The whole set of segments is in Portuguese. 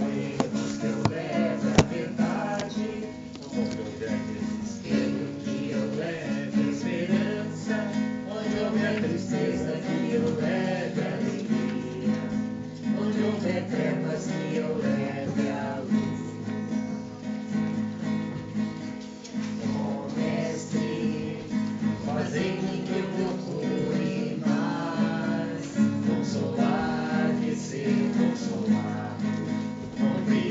erros que eu leve a verdade, onde houver desespero que eu leve esperança, onde houver tristeza que eu leve alegria, onde houver trevas que eu leve a luz. Ó Mestre, fazei-me que eu procure mais consolar, que ser consolado, compreender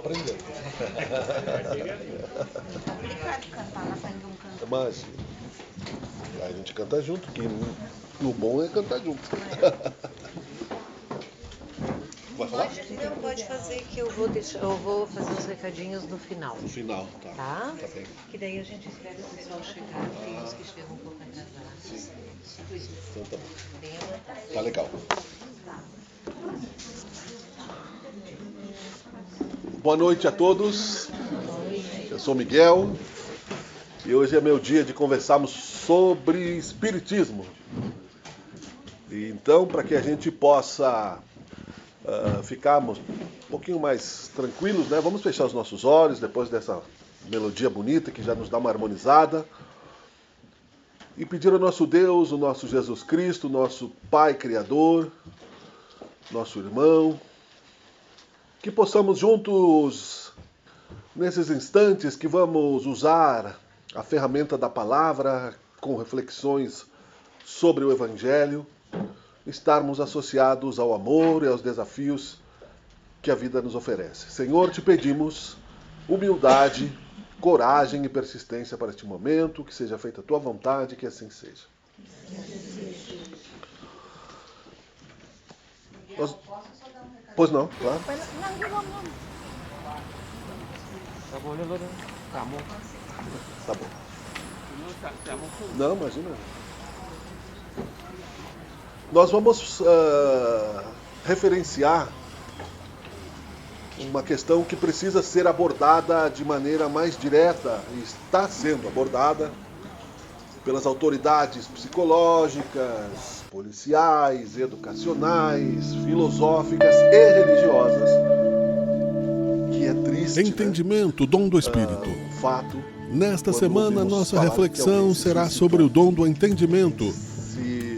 aprendendo. Complicado cantar na frente de um canto. Mas a gente canta junto, que o bom é cantar junto. Vai falar? Pode fazer que eu vou fazer os recadinhos no final. No final, tá. Tá? Tá bem. Que daí a gente espera o pessoal chegar, tem uns que chegam um pouco atrasados. Sim. Então tá bom. Bem à vontade. Tá legal. Boa noite a todos. Eu sou Miguel e hoje é meu dia de conversarmos sobre espiritismo. E então, para que a gente possa ficarmos um pouquinho mais tranquilos, né? Vamos fechar os nossos olhos depois dessa melodia bonita que já nos dá uma harmonizada e pedir ao nosso Deus, o nosso Jesus Cristo, nosso Pai Criador, nosso irmão, que possamos juntos, nesses instantes que vamos usar a ferramenta da palavra com reflexões sobre o Evangelho, estarmos associados ao amor e aos desafios que a vida nos oferece. Senhor, te pedimos humildade, coragem e persistência para este momento, que seja feita a tua vontade, que assim seja. Pois não, claro. Tá bom. Não, imagina. Nós vamos referenciar uma questão que precisa ser abordada de maneira mais direta e está sendo abordada pelas autoridades psicológicas, policiais, educacionais, filosóficas e religiosas, que é triste, Entendimento, dom do Espírito. O fato. Nesta quando semana, ouvimos nossa falar reflexão que alguém se será suicidou, sobre o dom do entendimento.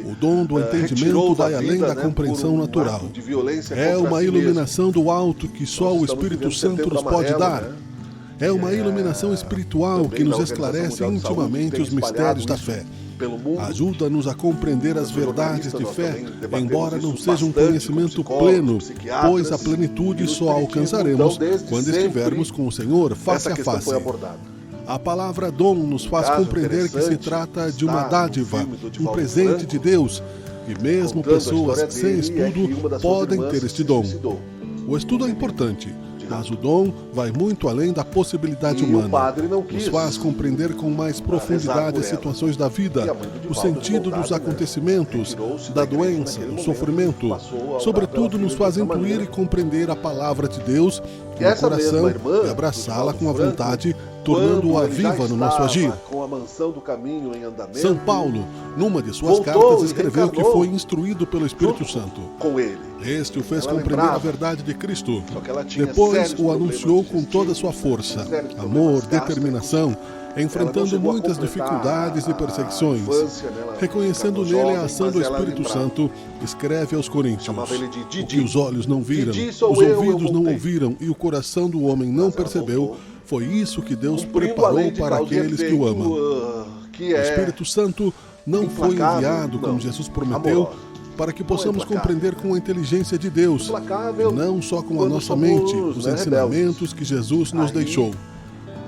O dom do entendimento retirou da vai além vida, da compreensão por um natural. ato de violência É contra uma si mesmo. iluminação do alto que só Nós o estamos Espírito vivendo Santo Setembro nos pode Amarelo, dar. né? É uma iluminação espiritual Também que nos da Organização esclarece Mundial de Saúde intimamente tem os mistérios espalhado da isso fé. pelo mundo. Ajuda-nos a compreender as Os verdades jornalistas, de nós fé, também debatemos embora não isso seja um bastante conhecimento com psicólogos, pleno, psiquiatras, pois a e plenitude no só espiritismo, alcançaremos então, desde quando sempre, estivermos com o Senhor face essa a questão face. foi abordada. A palavra dom nos faz Caso compreender que se interessante trata de uma está no dádiva, filme do um Divaldo presente Franco, de Deus, e mesmo contando a pessoas história sem dele, é que uma estudo das suas podem irmãs ter este se dom. suicidou. O estudo é importante, mas o dom vai muito além da possibilidade E o humana. padre não quis Nos faz compreender com mais profundidade por as ela. situações da E vida, a mãe do o Divaldo, sentido dos revoltada, acontecimentos, retirou-se da da igreja doença, naquele do momento, sofrimento. passou a orar Sobretudo, pela nos filha faz de outra incluir maneira. e compreender a palavra de Deus E no essa coração mesma irmã e abraçá-la do com a Divaldo vontade, Franco, tornando-a quando ele já viva no nosso agir. estava com a mansão do caminho em andamento, São Paulo, numa de suas voltou cartas, e escreveu que reencarnou foi instruído pelo Espírito junto Santo. com ele. Este o fez Ela compreender lembrava. a verdade de Cristo. Só que ela tinha Depois sérios o problemas anunciou de com toda a sua destino, força, sérios problemas amor, gástricos. determinação, Ela não enfrentando chegou a muitas completar dificuldades e a perseguições. infância, né? Ela Reconhecendo ficava nele a jovem, ação mas do ela Espírito lembrava. Santo, escreve aos Coríntios: Chamava ele de o Didi. que os olhos não viram, Didi sou os eu ouvidos não voltei. ouviram e o coração do homem não Mas ela percebeu, voltou. foi isso que Deus Cumprindo a preparou lei de para causa e aqueles que o efeito, amam. que O é Espírito Santo não foi implacável, enviado, como não, Jesus prometeu, amorosa. para que Não é possamos implacável. compreender com a inteligência de Deus, implacável e não só com a quando nossa somos, mente, os né, ensinamentos que Jesus nos Aí, deixou.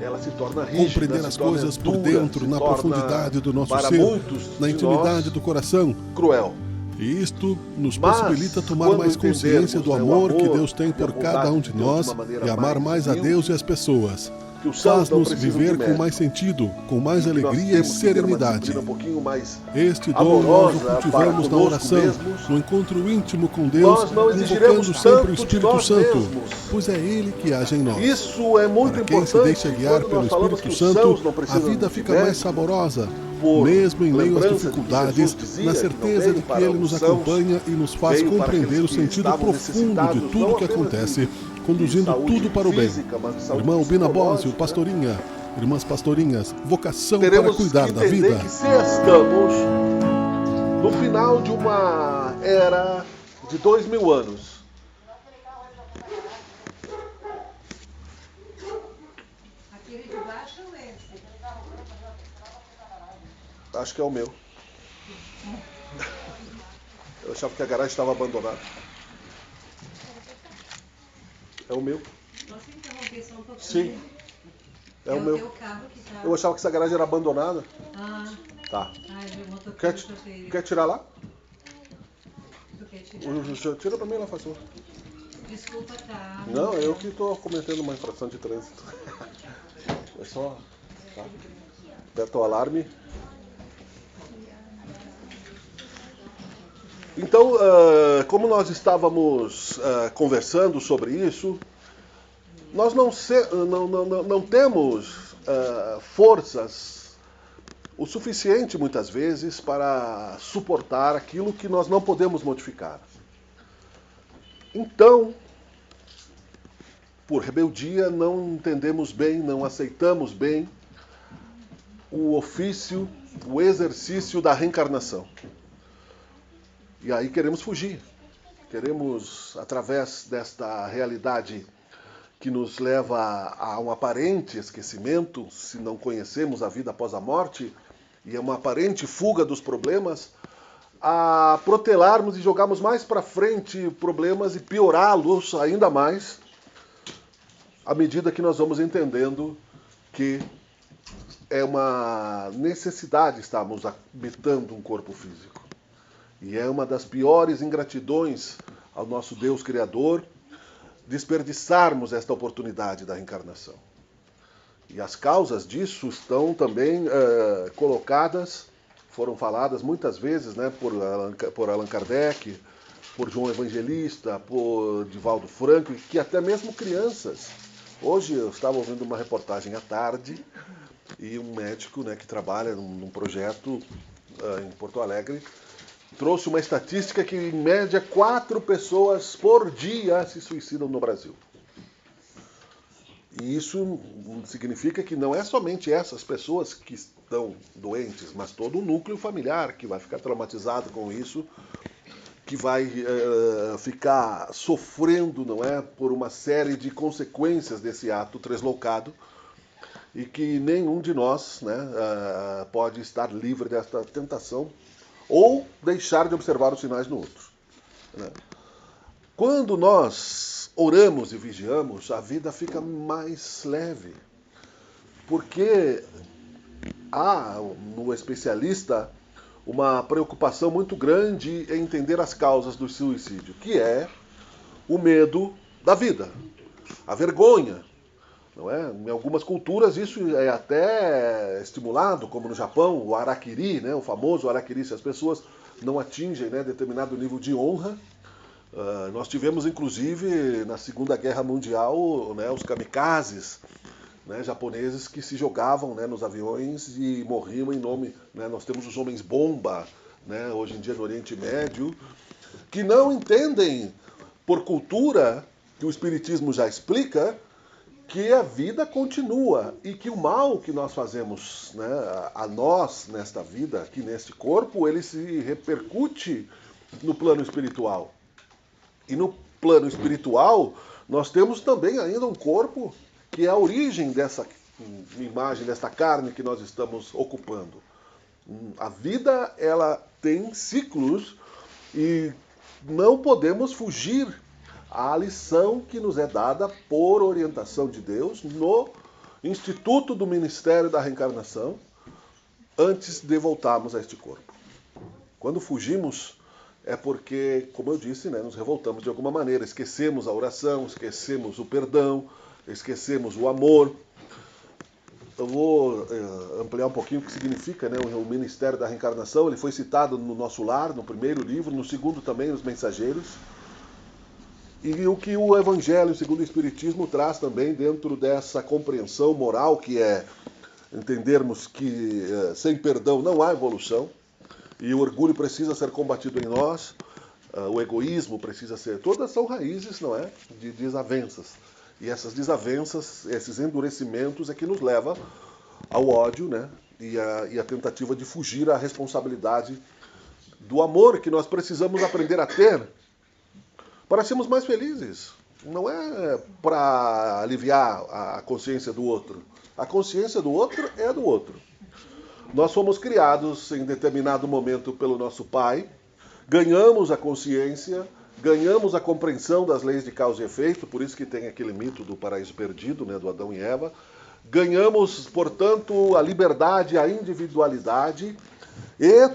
ela se torna rígida, Compreender se as torna coisas por dura, dentro, se na torna, profundidade do nosso para ser, muitos na de intimidade nós, do coração. cruel. E isto nos Mas, possibilita tomar quando mais consciência do entendermos, né, o amor que amor Deus tem e a por bondade cada um de de Deus nós de uma maneira e amar mais a humilde, Deus e as pessoas. que os santos não Faz-nos precisam viver de com mérito. mais sentido, com mais E que nós alegria e temos que ter uma serenidade. disciplina um pouquinho mais Este dom nós o amorosa para cultivamos na conosco oração, mesmos. no encontro íntimo com Deus, Nós não exigiremos invocando sempre tanto o de Espírito nós Santo, mesmos. pois é Ele que age em nós. Isso é muito Para quem se importante. deixa guiar Quando pelo nós falamos Espírito que os sãos Santo, não a precisam vida de fica mais mérito, saborosa, por mesmo em meio às lembrança de que dificuldades, Jesus dizia na que não certeza veio de que para Ele os nos sãos, acompanha e nos faz veio para compreender aqueles o que sentido estavam profundo de necessitados, tudo não que apenas acontece, de conduzindo saúde tudo para o bem. física, mas de saúde Irmão Bina Bósio, psicológica, pastorinha, irmãs pastorinhas, vocação para teremos cuidar que da entender vida. que se estamos no final de uma era de 2000 anos, Aquele de baixo ou esse? acho que é o meu. Eu achava que a garagem estava abandonada. É o meu. Posso interromper só um pouquinho? Sim. É o teu meu. carro que tá... Eu achava que essa garagem era abandonada. Ah, Tá. meu motoqueiro Quer, pra ter... quer tirar lá? Tu quer tirar? O senhor tira pra mim lá, faz favor. Desculpa, tá? Não, eu que estou cometendo uma infração de trânsito. É só. Tá. Aperta o alarme. Então, como nós estávamos conversando sobre isso, nós não temos forças o suficiente, muitas vezes, para suportar aquilo que nós não podemos modificar. Então, por rebeldia, não entendemos bem, não aceitamos bem o ofício, o exercício da reencarnação. E aí queremos fugir. Queremos, através desta realidade que nos leva a um aparente esquecimento, se não conhecemos a vida após a morte, e é uma aparente fuga dos problemas, a protelarmos e jogarmos mais para frente problemas e piorá-los ainda mais, à medida que nós vamos entendendo que é uma necessidade estarmos habitando um corpo físico. E é uma das piores ingratidões ao nosso Deus Criador desperdiçarmos esta oportunidade da reencarnação. E as causas disso estão também colocadas, foram faladas muitas vezes, né, por Allan Kardec, por João Evangelista, por Divaldo Franco, e que até mesmo crianças. Hoje eu estava ouvindo uma reportagem à tarde e um médico, né, que trabalha num projeto em Porto Alegre trouxe uma estatística que, em média, 4 pessoas por dia se suicidam no Brasil. E isso significa que não é somente essas pessoas que estão doentes, mas todo o núcleo familiar que vai ficar traumatizado com isso, que vai ficar sofrendo, não é, por uma série de consequências desse ato tresloucado, e que nenhum de nós, né, pode estar livre desta tentação ou deixar de observar os sinais no outro. Né? Quando nós oramos e vigiamos, a vida fica mais leve, porque há no especialista uma preocupação muito grande em entender as causas do suicídio, que é o medo da vida, a vergonha. Não é? Em algumas culturas isso é até estimulado, como no Japão, o harakiri, né? O famoso harakiri, se as pessoas não atingem, né, determinado nível de honra. Nós tivemos, inclusive, na Segunda Guerra Mundial, né, os kamikazes, né, japoneses que se jogavam, né, nos aviões e morriam em nome... Né, nós temos os homens-bomba, né, hoje em dia no Oriente Médio, que não entendem, por cultura, que o Espiritismo já explica, que a vida continua e que o mal que nós fazemos, né, a nós nesta vida, aqui neste corpo, ele se repercute no plano espiritual. E no plano espiritual, nós temos também ainda um corpo que é a origem dessa imagem, dessa carne que nós estamos ocupando. A vida, ela tem ciclos e não podemos fugir à lição que nos é dada por orientação de Deus no Instituto do Ministério da Reencarnação antes de voltarmos a este corpo. Quando fugimos é porque, como eu disse, né, nos revoltamos de alguma maneira, esquecemos a oração, esquecemos o perdão, esquecemos o amor. Eu vou ampliar um pouquinho o que significa, né, o Ministério da Reencarnação. Ele foi citado no Nosso Lar, no primeiro livro, no segundo também, nos Mensageiros. E o que o Evangelho, segundo o Espiritismo, traz também dentro dessa compreensão moral, que é entendermos que sem perdão não há evolução, e o orgulho precisa ser combatido em nós, o egoísmo precisa ser... Todas são raízes, não é, de desavenças. E essas desavenças, esses endurecimentos é que nos leva ao ódio, né, e a tentativa de fugir à responsabilidade do amor que nós precisamos aprender a ter para sermos mais felizes. Não é para aliviar a consciência do outro. A consciência do outro é do outro. Nós fomos criados em determinado momento pelo nosso pai, ganhamos a consciência ganhamos a compreensão das leis de causa e efeito, por isso que tem aquele mito do paraíso perdido, né, do Adão e Eva. Ganhamos, portanto, a liberdade, a individualidade e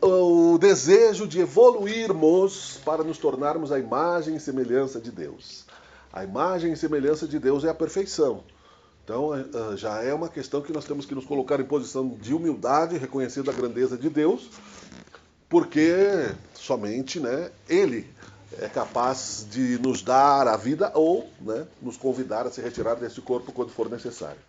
o desejo de evoluirmos para nos tornarmos a imagem e semelhança de Deus. A imagem e semelhança de Deus é a perfeição. Então, já é uma questão que nós temos que nos colocar em posição de humildade, reconhecendo a grandeza de Deus, porque somente, né, Ele é capaz de nos dar a vida ou, né, nos convidar a se retirar desse corpo quando for necessário.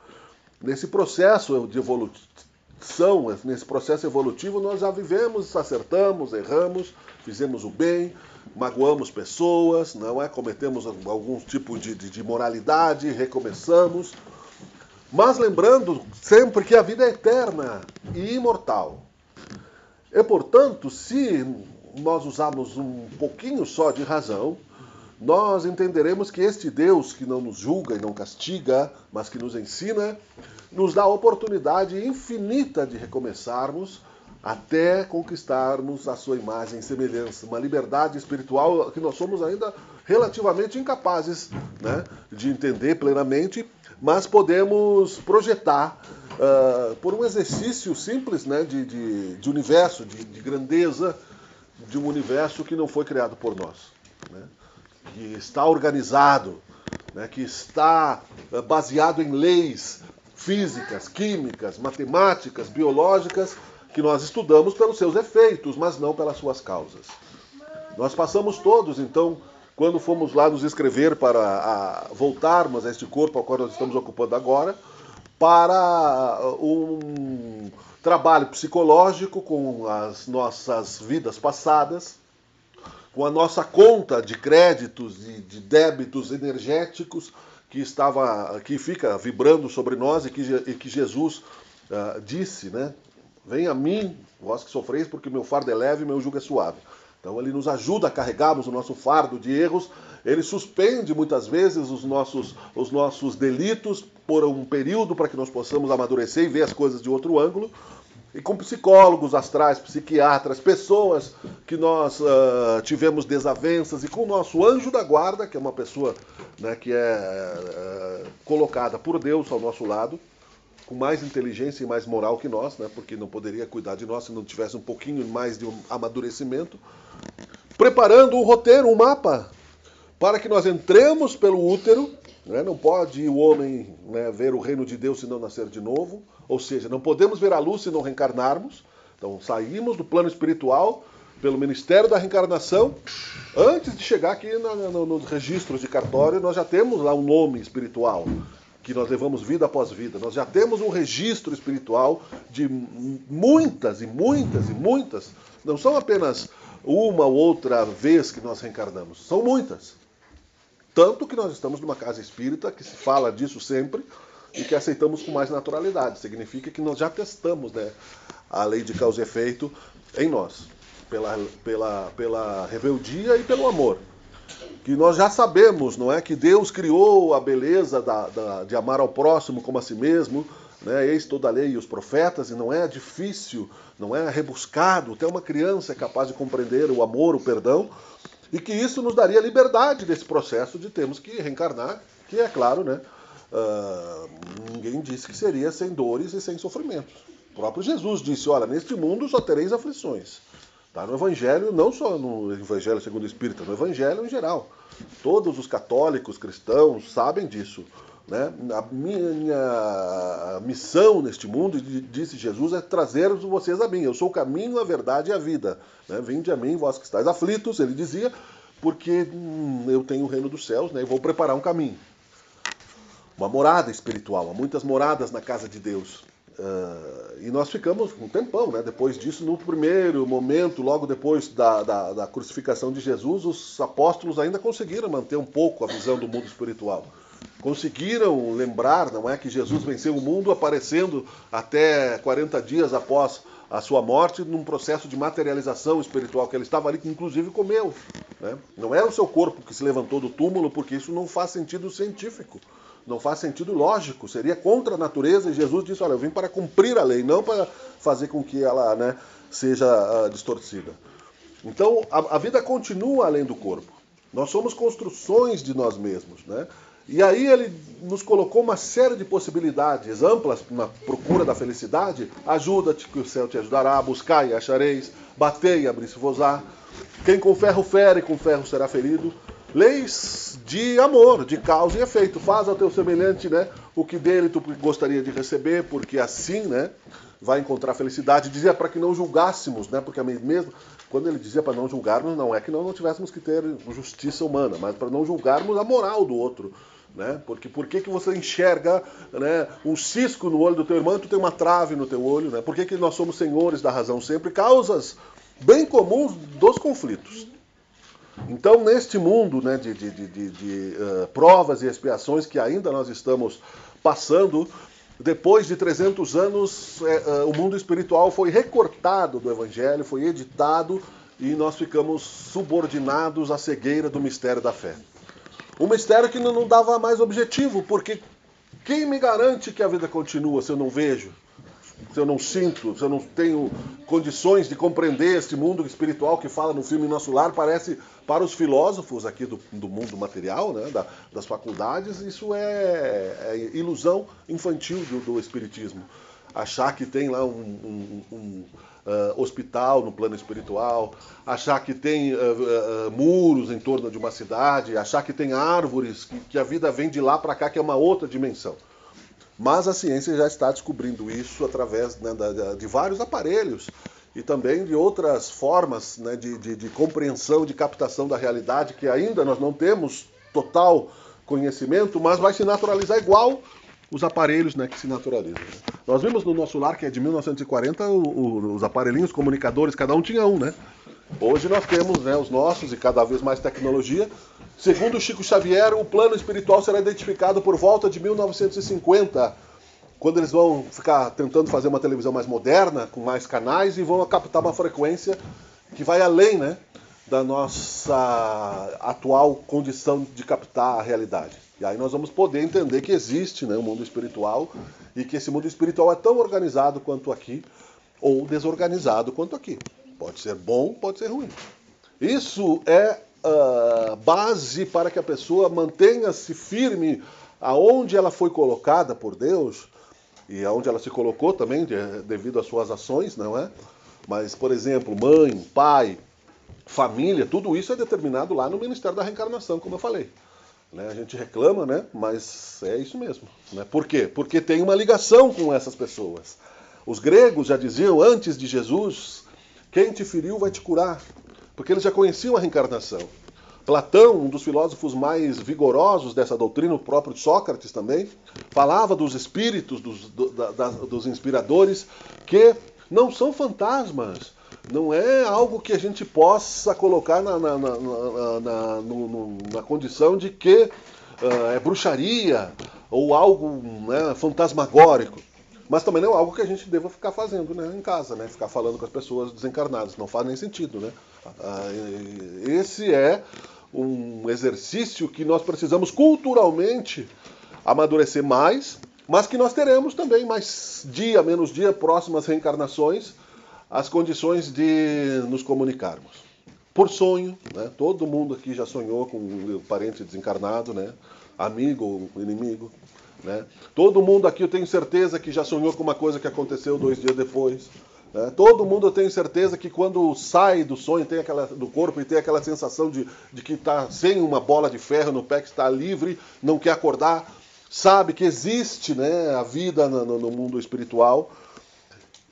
Nesse processo de evolução, nesse processo evolutivo, nós já vivemos, acertamos, erramos, fizemos o bem, magoamos pessoas, não é? Cometemos algum tipo de imoralidade, recomeçamos. Mas lembrando sempre que a vida é eterna e imortal. E, portanto, se nós usarmos um pouquinho só de razão, nós entenderemos que este Deus que não nos julga e não castiga, mas que nos ensina, nos dá a oportunidade infinita de recomeçarmos até conquistarmos a sua imagem e semelhança. Uma liberdade espiritual que nós somos ainda relativamente incapazes, né, de entender plenamente, mas podemos projetar por um exercício simples, né, de universo, de grandeza, de um universo que não foi criado por nós, né, que está organizado, né, que está baseado em leis físicas, químicas, matemáticas, biológicas, que nós estudamos pelos seus efeitos, mas não pelas suas causas. Nós passamos todos, então, quando fomos lá nos inscrever para voltarmos a este corpo ao qual nós estamos ocupando agora, para um trabalho psicológico com as nossas vidas passadas, com a nossa conta de créditos e de débitos energéticos que fica vibrando sobre nós e que Jesus disse, né? Venha a mim, vós que sofreis, porque meu fardo é leve e meu jugo é suave. Então ele nos ajuda a carregarmos o nosso fardo de erros, ele suspende muitas vezes os nossos delitos por um período para que nós possamos amadurecer e ver as coisas de outro ângulo. E com psicólogos astrais, psiquiatras, pessoas que nós tivemos desavenças, e com o nosso anjo da guarda, que é uma pessoa, né, que é colocada por Deus ao nosso lado, com mais inteligência e mais moral que nós, né, porque não poderia cuidar de nós se não tivesse um pouquinho mais de um amadurecimento, preparando um roteiro, um mapa, para que nós entremos pelo útero, né, não pode o homem, né, ver o reino de Deus se não nascer de novo, ou seja, não podemos ver a luz se não reencarnarmos. Então saímos do plano espiritual pelo ministério da reencarnação. Antes de chegar aqui nos registros de cartório, nós já temos lá um nome espiritual, que nós levamos vida após vida. Nós já temos um registro espiritual de muitas e muitas e muitas. Não são apenas uma ou outra vez que nós reencarnamos, são muitas. Tanto que nós estamos numa casa espírita que se fala disso sempre e que aceitamos com mais naturalidade. Significa que nós já testamos, né, a lei de causa e efeito em nós, pela rebeldia e pelo amor. Que nós já sabemos, não é, que Deus criou a beleza de amar ao próximo como a si mesmo, né, eis toda a lei e os profetas, e não é difícil, não é rebuscado, até uma criança é capaz de compreender o amor, o perdão, e que isso nos daria liberdade desse processo de termos que reencarnar, que é claro, né, ninguém disse que seria sem dores e sem sofrimentos. O próprio Jesus disse, olha, neste mundo só tereis aflições. Tá? No Evangelho, não só no Evangelho segundo o Espírito, no Evangelho em geral. Todos os católicos, cristãos, sabem disso. Né? A minha missão neste mundo, disse Jesus, é trazer vocês a mim. Eu sou o caminho, a verdade e a vida. Né? Vinde a mim, vós que estáis aflitos, ele dizia, porque eu tenho o reino dos céus, né, e vou preparar um caminho. Uma morada espiritual. Há muitas moradas na casa de Deus. E nós ficamos um tempão, né? Depois disso, no primeiro momento, logo depois da crucificação de Jesus, os apóstolos ainda conseguiram manter um pouco a visão do mundo espiritual. Conseguiram lembrar, não é, que Jesus venceu o mundo aparecendo até 40 dias após a sua morte, num processo de materialização espiritual, que ele estava ali, que inclusive comeu. Né? Não era o seu corpo que se levantou do túmulo, porque isso não faz sentido científico. Não faz sentido lógico, seria contra a natureza, e Jesus disse, olha, eu vim para cumprir a lei, não para fazer com que ela, né, seja distorcida. Então, a vida continua além do corpo. Nós somos construções de nós mesmos, né? E aí ele nos colocou uma série de possibilidades amplas na procura da felicidade. Ajuda-te que o céu te ajudará, buscai e achareis, batei e abrir-se-vos-á. Quem com ferro fere, com ferro será ferido. Leis de amor, de causa e efeito. Faz ao teu semelhante, né, o que dele tu gostaria de receber, porque assim, né, vai encontrar felicidade. Dizia para que não julgássemos, né, porque mesmo quando ele dizia para não julgarmos, não é que não tivéssemos que ter justiça humana, mas para não julgarmos a moral do outro. Né? Porque por que você enxerga, né, um cisco no olho do teu irmão e tu tem uma trave no teu olho? Né? Por que nós somos senhores da razão sempre? Causas bem comuns dos conflitos. Então, neste mundo, né, de provas e expiações que ainda nós estamos passando, depois de 300 anos, o mundo espiritual foi recortado do Evangelho, foi editado e nós ficamos subordinados à cegueira do mistério da fé. Um mistério que não dava mais objetivo, porque quem me garante que a vida continua se eu não vejo, se eu não sinto, se eu não tenho condições de compreender este mundo espiritual que fala no filme Nosso Lar? Parece, para os filósofos aqui do mundo material, né, das faculdades, isso é ilusão infantil do espiritismo. Achar que tem lá um hospital no plano espiritual, achar que tem muros em torno de uma cidade, achar que tem árvores, que a vida vem de lá para cá, que é uma outra dimensão. Mas a ciência já está descobrindo isso através, né, de vários aparelhos e também de outras formas, né, de compreensão, de captação da realidade, que ainda nós não temos total conhecimento, mas vai se naturalizar igual os aparelhos, né, que se naturalizam. Nós vimos no Nosso Lar, que é de 1940, os aparelhinhos comunicadores, cada um tinha um, né? Hoje nós temos, né, os nossos e cada vez mais tecnologia. Segundo Chico Xavier, o plano espiritual será identificado por volta de 1950, quando eles vão ficar tentando fazer uma televisão mais moderna, com mais canais, e vão captar uma frequência que vai além, né, da nossa atual condição de captar a realidade. E aí nós vamos poder entender que existe, né, um mundo espiritual e que esse mundo espiritual é tão organizado quanto aqui ou desorganizado quanto aqui. Pode ser bom, pode ser ruim. Isso é base para que a pessoa mantenha-se firme aonde ela foi colocada por Deus e aonde ela se colocou também devido às suas ações, não é? Mas, por exemplo, mãe, pai, família, tudo isso é determinado lá no Ministério da Reencarnação, como eu falei. Né? A gente reclama, né? Mas é isso mesmo. Né? Por quê? Porque tem uma ligação com essas pessoas. Os gregos já diziam antes de Jesus: quem te feriu vai te curar. Porque eles já conheciam a reencarnação. Platão, um dos filósofos mais vigorosos dessa doutrina, o próprio Sócrates também, falava dos espíritos, dos inspiradores, que não são fantasmas. Não é algo que a gente possa colocar na condição de que é bruxaria ou algo, né, fantasmagórico. Mas também não é algo que a gente deva ficar fazendo, né, em casa, né? Ficar falando com as pessoas desencarnadas. Não faz nem sentido, né? Esse é um exercício que nós precisamos culturalmente amadurecer mais, mas que nós teremos também mais dia, menos dia, próximas reencarnações, as condições de nos comunicarmos. Por sonho, né? Todo mundo aqui já sonhou com um parente desencarnado, né? Amigo ou inimigo. Né? Todo mundo aqui, eu tenho certeza que já sonhou com uma coisa que aconteceu 2 dias depois. Né? Todo mundo, eu tenho certeza que quando sai do sonho, do corpo e tem aquela sensação de que está sem uma bola de ferro no pé, que está livre, não quer acordar, sabe que existe, né, a vida no mundo espiritual.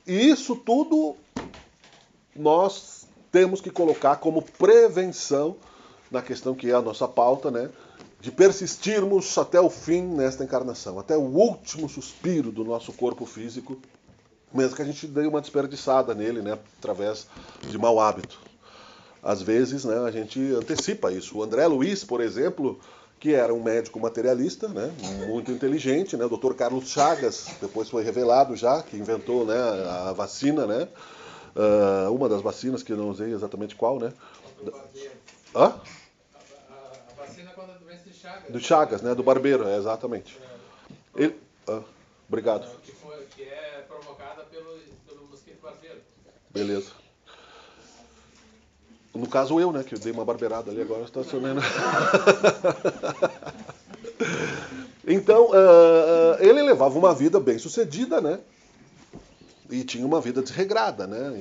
E isso tudo nós temos que colocar como prevenção na questão que é a nossa pauta, né? De persistirmos até o fim nesta encarnação, até o último suspiro do nosso corpo físico, mesmo que a gente dê uma desperdiçada nele, né, através de mau hábito. Às vezes, né, a gente antecipa isso. O André Luiz, por exemplo, que era um médico materialista, né, muito inteligente, né, o Dr. Carlos Chagas, depois foi revelado já, que inventou, né, a vacina, né, uma das vacinas, que eu não usei exatamente qual, né. Hã? Vacina contra a doença de Chagas. Do Chagas, né? Do barbeiro, exatamente. Ele, obrigado. Que é provocada pelo mosquito barbeiro. Beleza. No caso eu, né, que eu dei uma barbeirada ali agora, estacionei. Então, ele levava uma vida bem sucedida, né? E tinha uma vida desregrada, né?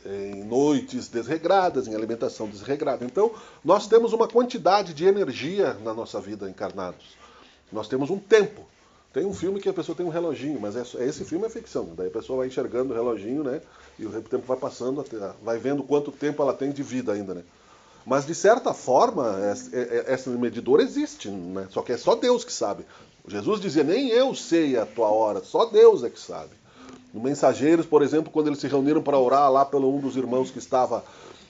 Em noites desregradas, em alimentação desregrada. Então, nós temos uma quantidade de energia na nossa vida encarnados. Nós temos um tempo. Tem um filme que a pessoa tem um reloginho, mas esse filme é ficção. Daí a pessoa vai enxergando o reloginho, né? E o tempo vai passando, vai vendo quanto tempo ela tem de vida ainda, né? Mas, de certa forma, esse medidor existe, né? Só que é só Deus que sabe. Jesus dizia, nem eu sei a tua hora, só Deus é que sabe. No Mensageiros, por exemplo, quando eles se reuniram para orar lá pelo um dos irmãos que estava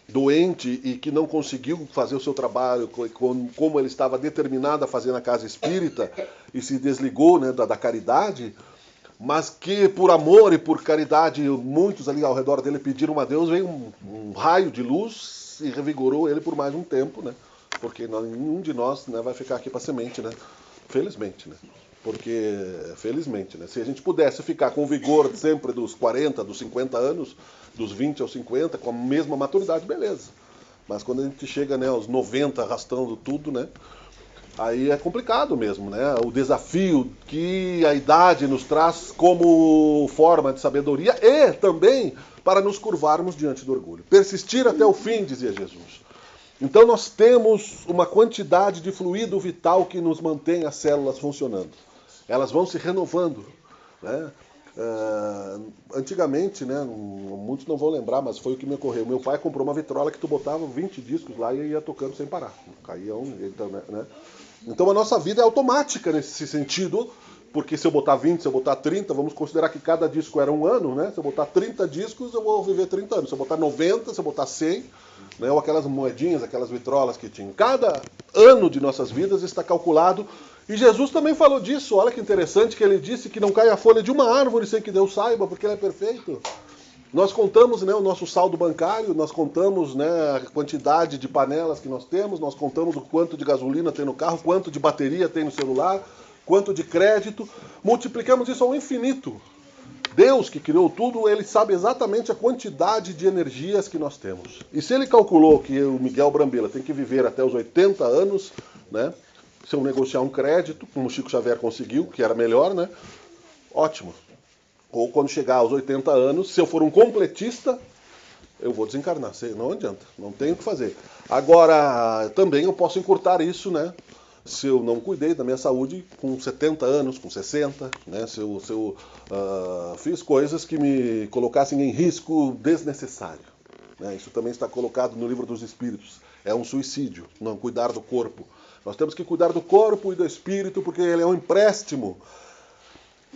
doente e que não conseguiu fazer o seu trabalho como ele estava determinado a fazer na casa espírita e se desligou, né, da caridade, mas que por amor e por caridade muitos ali ao redor dele pediram a Deus, veio um raio de luz e revigorou ele por mais um tempo, né? Porque nenhum de nós, né, vai ficar aqui para semente, né? Felizmente, né? Porque, felizmente, né? Se a gente pudesse ficar com o vigor sempre dos 40, dos 50 anos, dos 20 aos 50, com a mesma maturidade, beleza. Mas quando a gente chega, né, aos 90, arrastando tudo, né? Aí é complicado mesmo, né? O desafio que a idade nos traz como forma de sabedoria e também para nos curvarmos diante do orgulho. Persistir até o fim, dizia Jesus. Então nós temos uma quantidade de fluido vital que nos mantém as células funcionando. Elas vão se renovando, né? Antigamente, né, muitos não vão lembrar, mas foi o que me ocorreu. Meu pai comprou uma vitrola que tu botava 20 discos lá e ia tocando sem parar. Caía então, né? Então a nossa vida é automática nesse sentido, porque se eu botar 20, se eu botar 30, vamos considerar que cada disco era um ano, né? Se eu botar 30 discos, eu vou viver 30 anos. Se eu botar 90, se eu botar 100, né? Ou aquelas moedinhas, aquelas vitrolas que tinham. Cada ano de nossas vidas está calculado. E Jesus também falou disso. Olha que interessante que ele disse que não cai a folha de uma árvore sem que Deus saiba, porque ele é perfeito. Nós contamos, né, o nosso saldo bancário, nós contamos, né, a quantidade de panelas que nós temos, nós contamos o quanto de gasolina tem no carro, quanto de bateria tem no celular, quanto de crédito, multiplicamos isso ao infinito. Deus, que criou tudo, ele sabe exatamente a quantidade de energias que nós temos. E se ele calculou que o Miguel Brambila tem que viver até os 80 anos, né, se eu negociar um crédito, como o Chico Xavier conseguiu, que era melhor, né, ótimo. Ou quando chegar aos 80 anos, se eu for um completista, eu vou desencarnar. Não adianta, não tenho o que fazer. Agora, também eu posso encurtar isso, né? Se eu não cuidei da minha saúde com 70 anos, com 60, né? Se eu fiz coisas que me colocassem em risco desnecessário. Né? Isso também está colocado no Livro dos Espíritos. É um suicídio, não cuidar do corpo. Nós temos que cuidar do corpo e do espírito, porque ele é um empréstimo.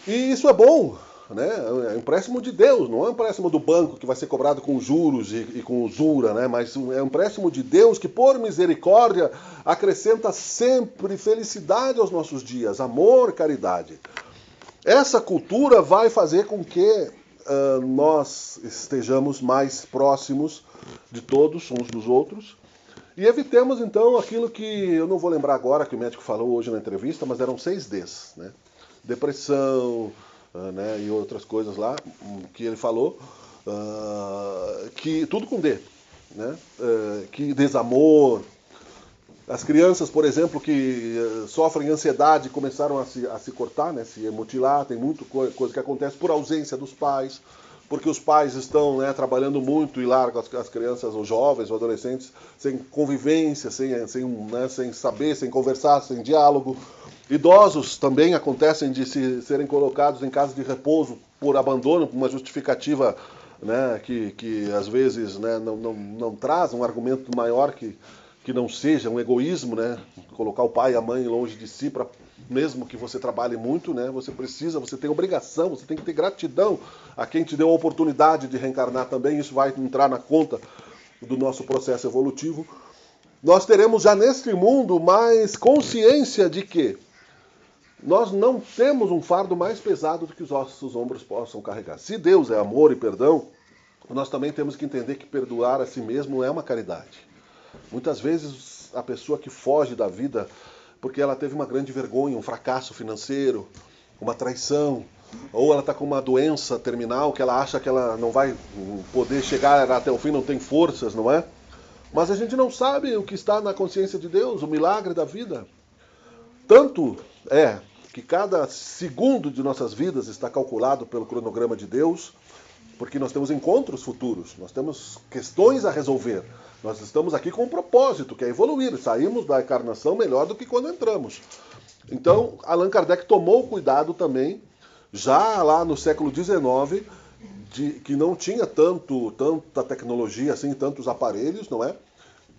E isso é bom. Né? É um empréstimo de Deus, não é um empréstimo do banco que vai ser cobrado com juros e com usura, né? Mas é um empréstimo de Deus que, por misericórdia, acrescenta sempre felicidade aos nossos dias, amor, caridade. Essa cultura vai fazer com que nós estejamos mais próximos de todos, uns dos outros, e evitemos, então, aquilo que eu não vou lembrar agora, que o médico falou hoje na entrevista, mas eram 6 Ds, né? Depressão, né, e outras coisas lá que ele falou, que tudo com D, né, que desamor. As crianças, por exemplo, que sofrem ansiedade começaram a se cortar, né, se mutilar. Tem muita coisa que acontece por ausência dos pais, porque os pais estão, né, trabalhando muito e largam as crianças, os jovens, os adolescentes, sem convivência, sem saber, sem conversar, sem diálogo. Idosos também acontecem de serem colocados em casa de repouso por abandono, por uma justificativa, né, que às vezes, né, não traz um argumento maior que não seja um egoísmo, né, colocar o pai e a mãe longe de si, mesmo que você trabalhe muito, né, você tem obrigação, você tem que ter gratidão a quem te deu a oportunidade de reencarnar também. Isso vai entrar na conta do nosso processo evolutivo. Nós teremos já neste mundo mais consciência de que nós não temos um fardo mais pesado do que os nossos ombros possam carregar. Se Deus é amor e perdão, nós também temos que entender que perdoar a si mesmo é uma caridade. Muitas vezes a pessoa que foge da vida porque ela teve uma grande vergonha, um fracasso financeiro, uma traição, ou ela está com uma doença terminal que ela acha que ela não vai poder chegar até o fim, não tem forças, não é? Mas a gente não sabe o que está na consciência de Deus, o milagre da vida. Tanto é que cada segundo de nossas vidas está calculado pelo cronograma de Deus, porque nós temos encontros futuros, nós temos questões a resolver. Nós estamos aqui com um propósito, que é evoluir. Saímos da encarnação melhor do que quando entramos. Então, Allan Kardec tomou cuidado também, já lá no século XIX, que não tinha tanta tecnologia, assim, tantos aparelhos, não é?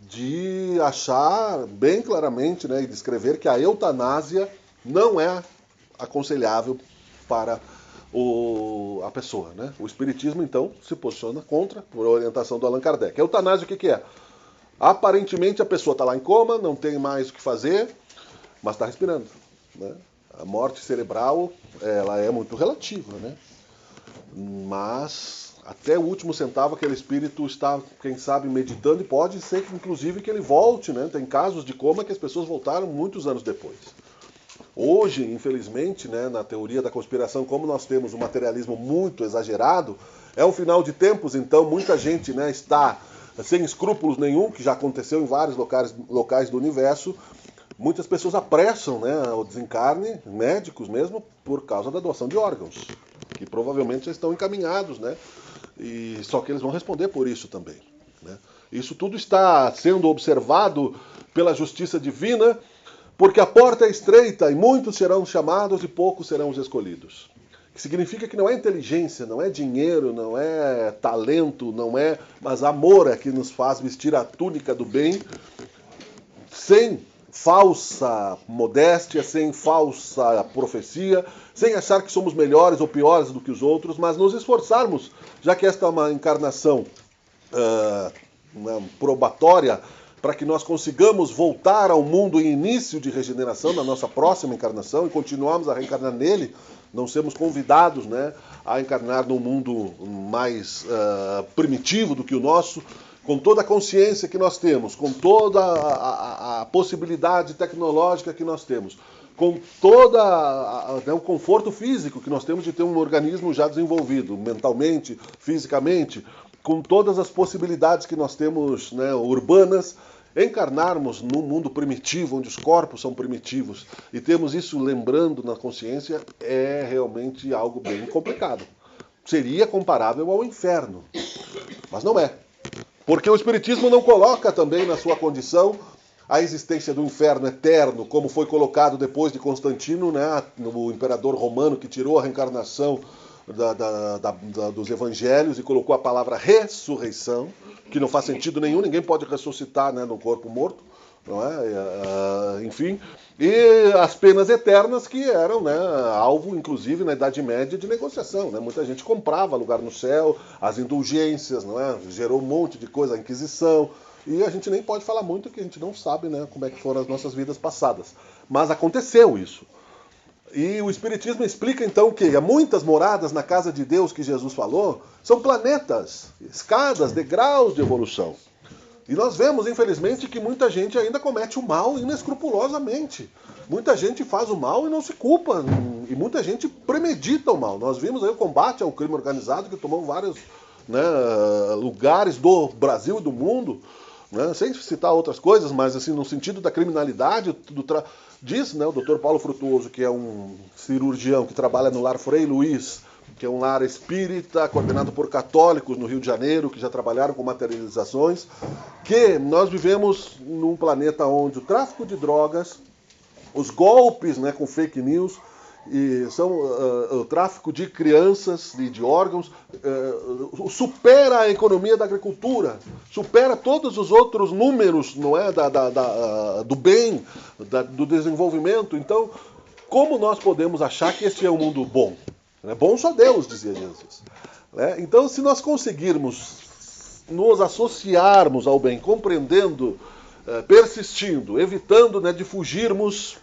De achar bem claramente, né, e descrever que a eutanásia não é aconselhável para a pessoa, né? O espiritismo, então, se posiciona contra, por orientação do Allan Kardec. A eutanásia, o que é? Aparentemente, a pessoa está lá em coma, não tem mais o que fazer, mas está respirando, né? A morte cerebral, ela é muito relativa, né? Mas até o último centavo aquele espírito está, quem sabe, meditando, e pode ser, inclusive, que ele volte, né? Tem casos de coma que as pessoas voltaram muitos anos depois. Hoje, infelizmente, né, na teoria da conspiração, como nós temos um materialismo muito exagerado, é um final de tempos, então muita gente, né, está sem escrúpulos nenhum, que já aconteceu em vários locais do universo. Muitas pessoas apressam, né, o desencarne, médicos mesmo, por causa da doação de órgãos, que provavelmente já estão encaminhados, né, e só que eles vão responder por isso também, né. Isso tudo está sendo observado pela justiça divina, porque a porta é estreita e muitos serão chamados e poucos serão os escolhidos. Que significa que não é inteligência, não é dinheiro, não é talento, não é, mas amor é que nos faz vestir a túnica do bem, sem falsa modéstia, sem falsa profecia, sem achar que somos melhores ou piores do que os outros, mas nos esforçarmos, já que esta é uma encarnação probatória, para que nós consigamos voltar ao mundo em início de regeneração, na nossa próxima encarnação, e continuarmos a reencarnar nele, não sermos convidados, né, a encarnar num mundo mais primitivo do que o nosso, com toda a consciência que nós temos, com toda a possibilidade tecnológica que nós temos, com todo o conforto físico que nós temos de ter um organismo já desenvolvido, mentalmente, fisicamente, com todas as possibilidades que nós temos, né, urbanas, encarnarmos num mundo primitivo, onde os corpos são primitivos, e temos isso lembrando na consciência, é realmente algo bem complicado. Seria comparável ao inferno, mas não é. Porque o Espiritismo não coloca também na sua condição a existência do inferno eterno, como foi colocado depois de Constantino, né, o imperador romano que tirou a reencarnação dos evangelhos e colocou a palavra ressurreição, que não faz sentido nenhum, ninguém pode ressuscitar, né, num corpo morto, não é? Enfim, e as penas eternas que eram, né, alvo, inclusive, na Idade Média de negociação, né? Muita gente comprava lugar no céu, as indulgências, não é? Gerou um monte de coisa, a Inquisição, e a gente nem pode falar muito, que a gente não sabe, né, como é que foram as nossas vidas passadas, mas aconteceu isso. E o Espiritismo explica então que muitas moradas na casa de Deus que Jesus falou são planetas, escadas, degraus de evolução. E nós vemos, infelizmente, que muita gente ainda comete o mal inescrupulosamente. Muita gente faz o mal e não se culpa. E muita gente premedita o mal. Nós vimos aí o combate ao crime organizado, que tomou vários, né, lugares do Brasil e do mundo, né, sem citar outras coisas, mas assim, no sentido da criminalidade, diz, né, o Dr. Paulo Frutuoso, que é um cirurgião que trabalha no Lar Frei Luiz, que é um lar espírita coordenado por católicos no Rio de Janeiro, que já trabalharam com materializações, que nós vivemos num planeta onde o tráfico de drogas, os golpes, né, com fake news, e são o tráfico de crianças e de órgãos, supera a economia da agricultura, supera todos os outros números, não é, do bem, do desenvolvimento. Então, como nós podemos achar que este é um mundo bom? É bom só Deus, dizia Jesus. Então, se nós conseguirmos nos associarmos ao bem, compreendendo, persistindo, evitando, né, de fugirmos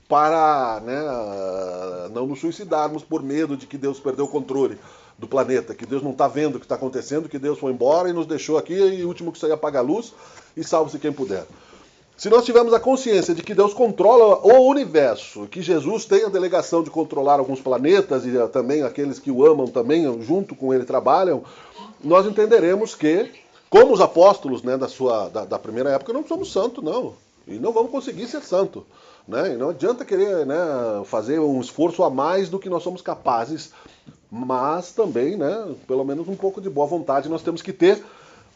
para, né, não nos suicidarmos por medo de que Deus perdeu o controle do planeta, que Deus não está vendo o que está acontecendo, que Deus foi embora e nos deixou aqui, e o último que sair apaga a luz, e salve-se quem puder. Se nós tivermos a consciência de que Deus controla o universo, que Jesus tem a delegação de controlar alguns planetas, e também aqueles que o amam também, junto com ele trabalham, nós entenderemos que, como os apóstolos, né, da primeira época, não somos santos, não. E não vamos conseguir ser santo. Né? E não adianta querer, né, fazer um esforço a mais do que nós somos capazes. Mas também, né, pelo menos um pouco de boa vontade nós temos que ter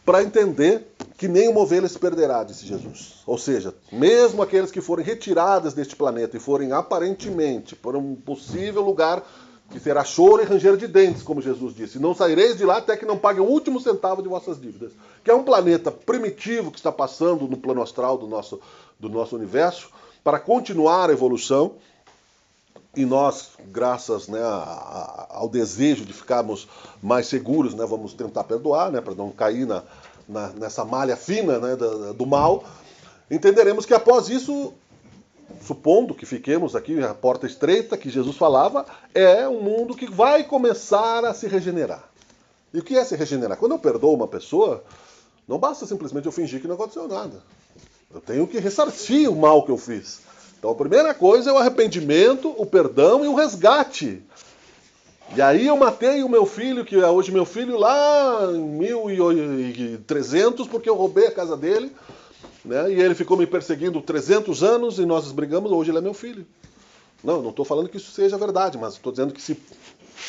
para entender que nenhuma ovelha se perderá, disse Jesus. Ou seja, mesmo aqueles que forem retiradas deste planeta e forem aparentemente para um possível lugar que será choro e ranger de dentes, como Jesus disse. Não saireis de lá até que não pague o último centavo de vossas dívidas. Que é um planeta primitivo que está passando no plano astral do nosso universo para continuar a evolução. E nós, graças, né, ao desejo de ficarmos mais seguros, né, vamos tentar perdoar, né, para não cair nessa malha fina, né, do mal, entenderemos que após isso, supondo que fiquemos aqui, a porta estreita que Jesus falava, é um mundo que vai começar a se regenerar. E o que é se regenerar? Quando eu perdoo uma pessoa, não basta simplesmente eu fingir que não aconteceu nada. Eu tenho que ressarcir o mal que eu fiz. Então a primeira coisa é o arrependimento, o perdão e o resgate. E aí eu matei o meu filho, que é hoje meu filho, lá em 1300, porque eu roubei a casa dele. Né? E ele ficou me perseguindo 300 anos e nós brigamos, hoje ele é meu filho. Não estou falando que isso seja verdade, mas estou dizendo que se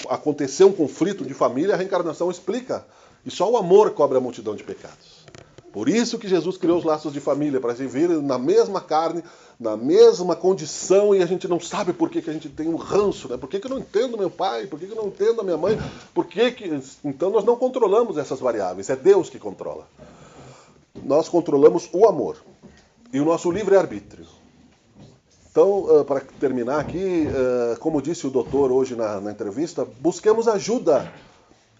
acontecer um conflito de família, a reencarnação explica. E só o amor cobre a multidão de pecados. Por isso que Jesus criou os laços de família, para a gente vir na mesma carne, na mesma condição, e a gente não sabe por que a gente tem um ranço, né? Por que eu não entendo meu pai? Por que eu não entendo a minha mãe? Então nós não controlamos essas variáveis, é Deus que controla. Nós controlamos o amor e o nosso livre-arbítrio. Então, para terminar aqui, como disse o doutor hoje na entrevista, busquemos ajuda.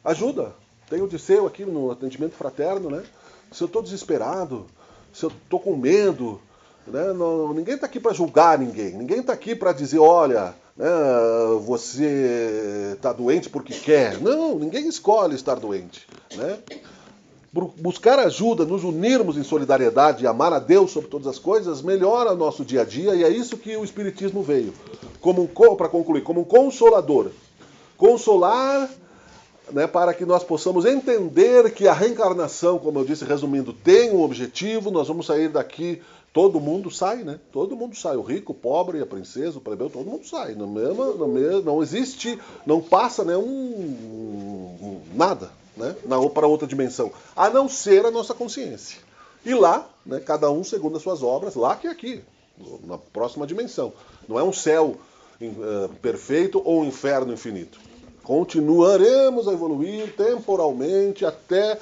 Ajuda. Tem o Disseu aqui no atendimento fraterno, né? Se eu estou desesperado, se eu estou com medo, né? Ninguém está aqui para julgar ninguém. Ninguém está aqui para dizer, olha, né, você está doente porque quer. Não, ninguém escolhe estar doente, né? Buscar ajuda, nos unirmos em solidariedade e amar a Deus sobre todas as coisas, melhora o nosso dia a dia, e é isso que o Espiritismo veio, para concluir, como um consolador. Consolar, né, para que nós possamos entender que a reencarnação, como eu disse, resumindo, tem um objetivo, nós vamos sair daqui, todo mundo sai, né? Todo mundo sai, o rico, o pobre, a princesa, o plebeu, todo mundo sai. Não existe, não passa, né, nada. Né, para outra dimensão, a não ser a nossa consciência. E lá, né, cada um segundo as suas obras, lá que aqui, na próxima dimensão. Não é um céu perfeito ou um inferno infinito. Continuaremos a evoluir temporalmente até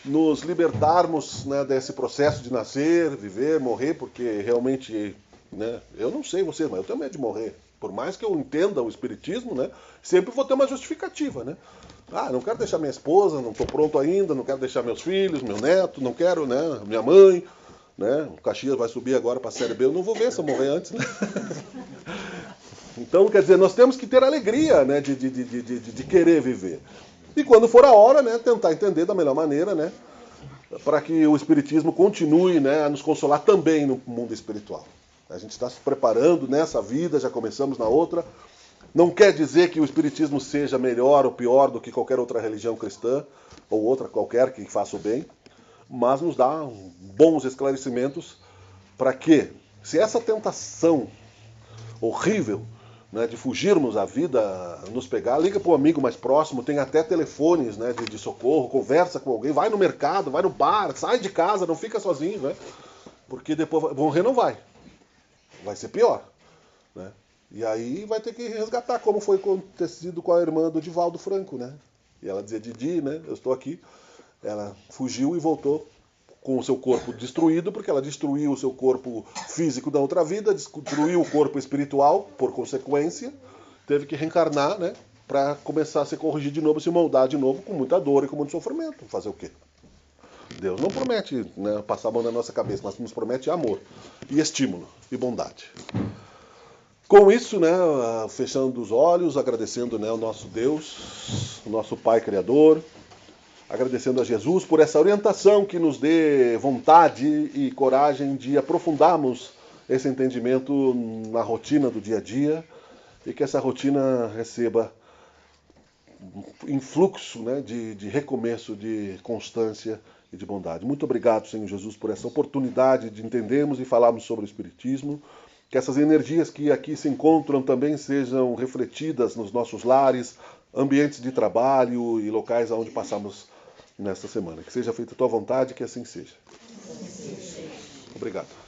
nos libertarmos, né, desse processo de nascer, viver, morrer, porque realmente, né, eu não sei vocês, mas eu tenho medo de morrer. Por mais que eu entenda o espiritismo, né, sempre vou ter uma justificativa, né? Não quero deixar minha esposa, não estou pronto ainda, não quero deixar meus filhos, meu neto, não quero, né, minha mãe, né? O Caxias vai subir agora para a Série B, eu não vou ver se eu morrer antes, né? Então, quer dizer, nós temos que ter alegria, né, de querer viver. E quando for a hora, né, tentar entender da melhor maneira, né, para que o Espiritismo continue, né, a nos consolar também no mundo espiritual. A gente está se preparando nessa vida, já começamos na outra. Não quer dizer que o Espiritismo seja melhor ou pior do que qualquer outra religião cristã, ou outra qualquer que faça o bem, mas nos dá bons esclarecimentos para que, se essa tentação horrível, né, de fugirmos à vida nos pegar, liga para o amigo mais próximo, tem até telefones, né, de socorro, conversa com alguém, vai no mercado, vai no bar, sai de casa, não fica sozinho, né, porque depois morrer não vai ser pior, né? E aí vai ter que resgatar, como foi acontecido com a irmã do Divaldo Franco, né? E ela dizia, Didi, né, eu estou aqui. Ela fugiu e voltou com o seu corpo destruído, porque ela destruiu o seu corpo físico da outra vida, destruiu o corpo espiritual, por consequência, teve que reencarnar, né, para começar a se corrigir de novo, se moldar de novo, com muita dor e com muito sofrimento. Fazer o quê? Deus não promete, né, passar a mão na nossa cabeça, mas nos promete amor e estímulo e bondade. Com isso, né, fechando os olhos, agradecendo, né, ao nosso Deus, o nosso Pai Criador, agradecendo a Jesus por essa orientação que nos dê vontade e coragem de aprofundarmos esse entendimento na rotina do dia a dia e que essa rotina receba influxo, né, de recomeço, de constância e de bondade. Muito obrigado, Senhor Jesus, por essa oportunidade de entendermos e falarmos sobre o Espiritismo. Que essas energias que aqui se encontram também sejam refletidas nos nossos lares, ambientes de trabalho e locais onde passamos nesta semana. Que seja feita a tua vontade, que assim seja. Obrigado.